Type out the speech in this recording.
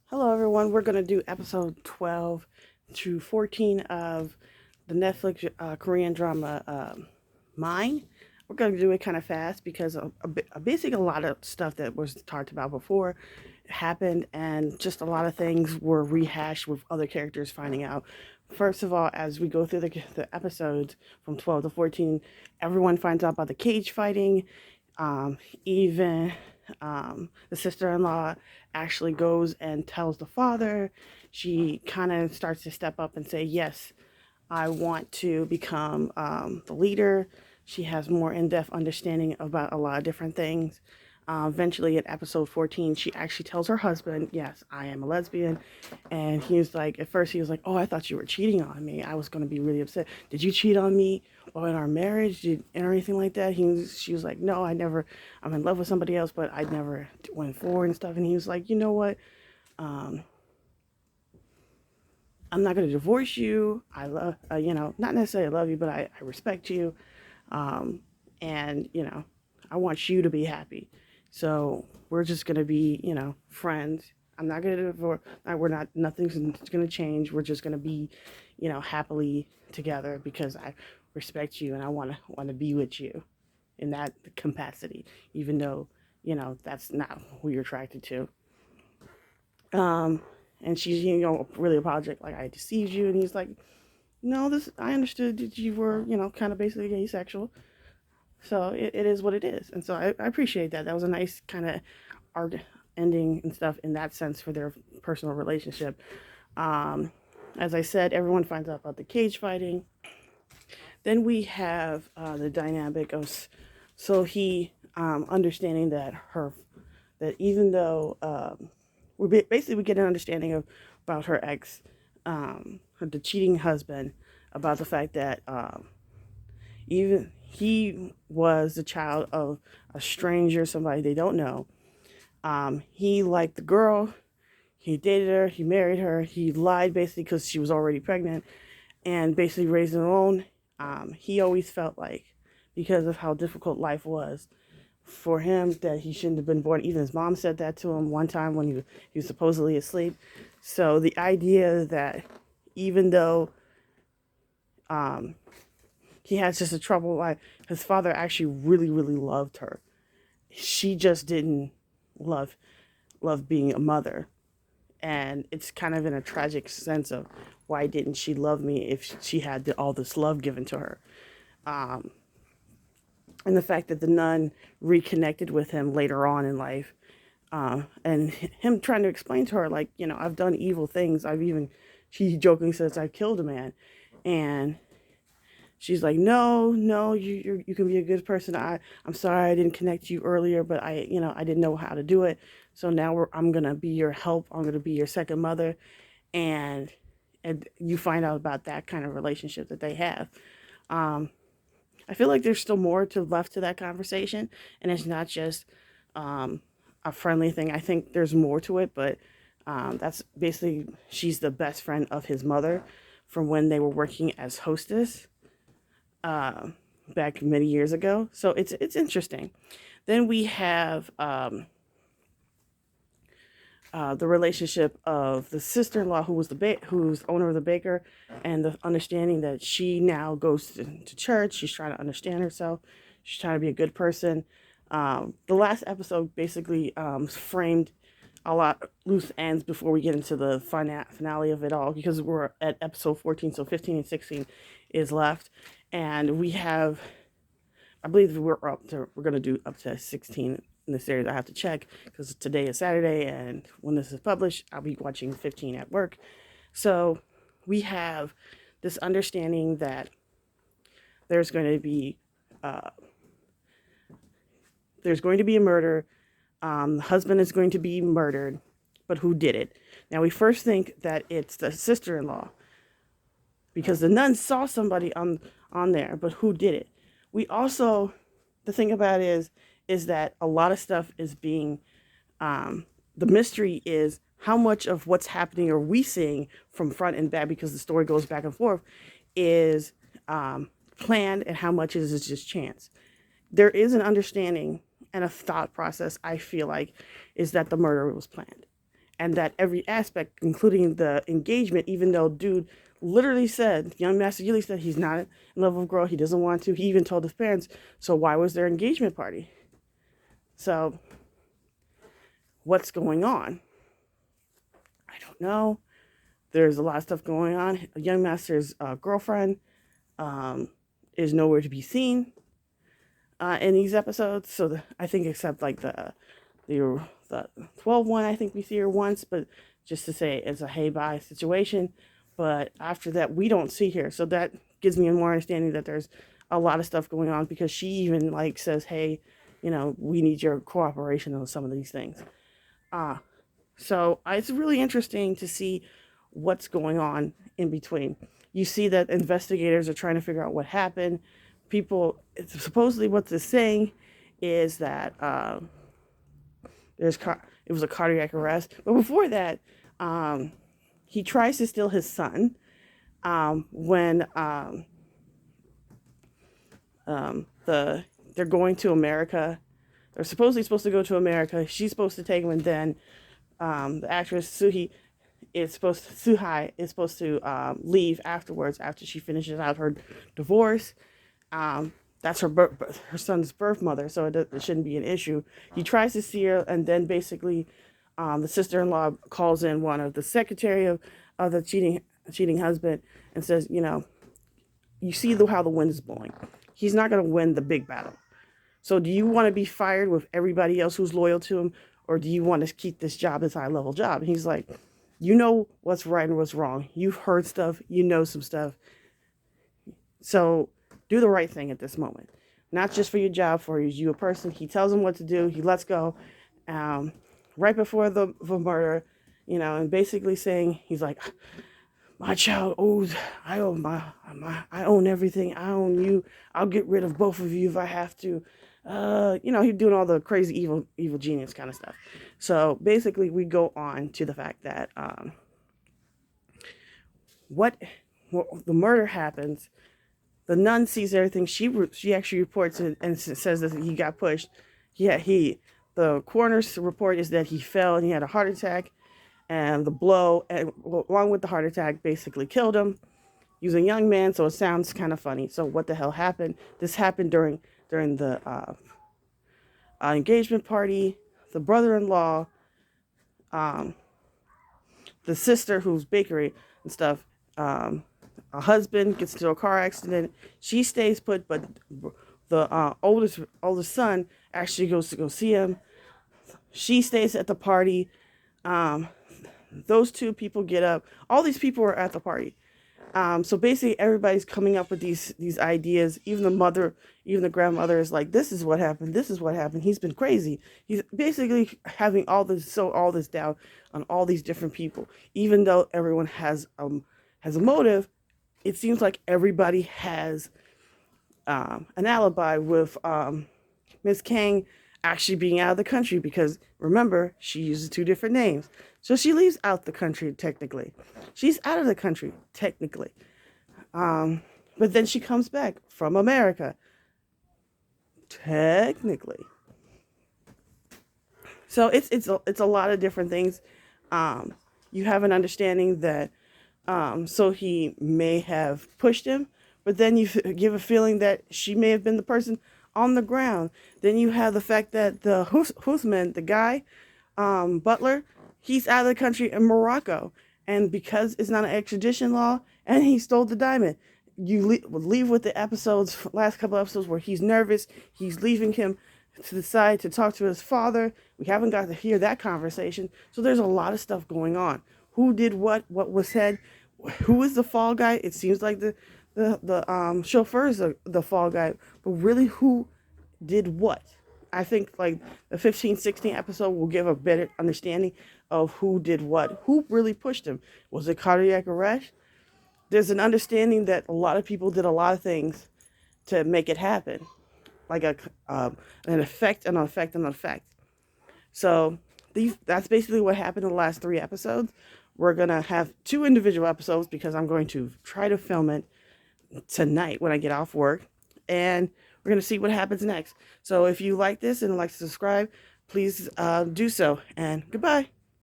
Hello, everyone. We're going to do episode 12 to 14 of the Netflix Korean drama Mine. We're going to do it kind of fast because basically a lot of stuff that was talked about before happened, and just a lot of things were rehashed with other characters finding out. First of all, as we go through the episodes from 12 to 14, everyone finds out about the cage fighting. Even the sister-in-law actually goes and tells the father. She kind of starts to step up and say, yes, I want to become the leader. She has more in-depth understanding about a lot of different things. Eventually, at episode 14, she actually tells her husband, yes, I am a lesbian. And he was like, at first, he was like, oh, I thought you were cheating on me. I was going to be really upset. Did you cheat on me while in our marriage or anything like that? She was like, no, I never, I'm in love with somebody else, but I never went forward and stuff. And he was like, you know what? Um, I'm not going to divorce you. I love, not necessarily love you, but I respect you. Um, and, I want you to be happy. So we're just going to be, friends. I'm not going to divorce. We're not, nothing's going to change. We're just going to be, happily together because I respect you and I want to be with you in that capacity, even though, that's not who you're attracted to. Um, and she's, really apologetic, like I deceived you. And he's like, no, I understood that you were, kind of basically asexual. So it is what it is. And so I appreciate that. That was a nice kind of arc ending and stuff in that sense for their personal relationship. Um, as I said, everyone finds out about the cage fighting. Then we have the dynamic of he understanding that even though basically we get an understanding of about her ex, the cheating husband, about the fact that even he was the child of a stranger, somebody they don't know. He liked the girl, he dated her, he married her, he lied basically because she was already pregnant, and basically raised him alone. He always felt like, because of how difficult life was for him, that he shouldn't have been born. Even his mom said that to him one time when he was supposedly asleep. So the idea that even though um, he has just a trouble life, his father actually really, really loved her. She just didn't love being a mother. And it's kind of in a tragic sense of, why didn't she love me if she had all this love given to her? Um, and the fact that the nun reconnected with him later on in life, and him trying to explain to her, like, I've done evil things. She jokingly says, I've killed a man. And she's like, no, no, you can be a good person. I'm sorry I didn't connect you earlier, but I didn't know how to do it. So now I'm gonna be your help. I'm gonna be your second mother, and you find out about that kind of relationship that they have. Um, I feel like there's still more to left to that conversation, and it's not just um, a friendly thing. I think there's more to it, but that's basically, she's the best friend of his mother from when they were working as hostess uh, back many years ago. So it's interesting. Then we have the relationship of the sister-in-law who was who's owner of the baker, and the understanding that she now goes to church. She's trying to understand herself. She's trying to be a good person. The last episode basically framed a lot loose ends before we get into the finale of it all, because we're at episode 14, so 15 and 16 is left, and we have, I believe we're going to do up to 16 in the series. I have to check because today is Saturday, and when this is published, I'll be watching 15 at work. So we have this understanding that there's going to be uh, a murder. The husband is going to be murdered, but who did it? Now we first think that it's the sister-in-law, because the nun saw somebody on there, but who did it? We also, the thing about it is that a lot of stuff is being, the mystery is how much of what's happening are we seeing from front and back, because the story goes back and forth, is planned, and how much is just chance. There is an understanding and a thought process, I feel like, is that the murder was planned. and that every aspect, including the engagement, even though dude literally said, young Master Yuli said he's not in love with a girl, he doesn't want to. He even told his parents, so why was their engagement party? So what's going on? I don't know. There's a lot of stuff going on. Young Master's girlfriend is nowhere to be seen in these episodes. So I think except like the 12 one, I think we see her once, but just to say it's a hey bye situation. But after that, we don't see her. So that gives me a more understanding that there's a lot of stuff going on, because she even like says, hey, we need your cooperation on some of these things. So it's really interesting to see what's going on in between. You see that investigators are trying to figure out what happened. Supposedly what they're saying is that it was a cardiac arrest. But before that, he tries to steal his son when they're going to America. They're supposed to go to America. She's supposed to take him, and then the actress Suhai is supposed to leave afterwards after she finishes out her divorce. That's her son's birth mother, so it shouldn't be an issue. He tries to see her, and then basically the sister-in-law calls in one of the secretary of the cheating husband and says, you see how the wind is blowing. He's not going to win the big battle. So do you want to be fired with everybody else who's loyal to him, or do you want to keep this job, this high-level job? And he's like, you know what's right and what's wrong. You've heard stuff. You know some stuff. So do the right thing at this moment. Not just for your job, for you a person. He tells him what to do. He lets go right before the murder, and basically saying, he's like, my child owes, I own everything. I own you. I'll get rid of both of you if I have to. He's doing all the crazy evil genius kind of stuff. So basically we go on to the fact that the murder happens. The nun sees everything. She actually reports it and says that he got pushed. The coroner's report is that he fell and he had a heart attack, and the blow, along with the heart attack, basically killed him. He was a young man, so it sounds kind of funny. So what the hell happened? This happened during the engagement party. The brother-in-law, the sister who's bakery and stuff, a husband gets into a car accident. She stays put, but the oldest son actually goes to go see him. She stays at the party. Those two people get up. All these people are at the party. So basically everybody's coming up with these ideas. Even the mother, even the grandmother is like, this is what happened. This is what happened. He's been crazy. He's basically having all this down on all these different people. Even though everyone has a motive, it seems like everybody has an alibi, with Miss Kang actually being out of the country, because remember, she uses two different names. So she leaves out the country technically. She's out of the country technically. But then she comes back from America technically. So it's a lot of different things. You have an understanding that so he may have pushed him, but then you give a feeling that she may have been the person on the ground. Then you have the fact that the Husman, the guy, Butler, he's out of the country in Morocco. And because it's not an extradition law, and he stole the diamond, you leave with the last couple episodes where he's nervous. He's leaving him to the side to talk to his father. We haven't got to hear that conversation. So there's a lot of stuff going on. Who did what was said, who is the fall guy? It seems like the chauffeur is the fall guy, but really who did what? I think like the 15-16 episode will give a better understanding of who did what, who really pushed him. Was it cardiac arrest? There's an understanding that a lot of people did a lot of things to make it happen, like an effect, an effect, an effect. So that's basically what happened in the last 3 episodes. We're going to have 2 individual episodes because I'm going to try to film it tonight when I get off work. And we're going to see what happens next. So if you like this and like to subscribe, please do so. And goodbye.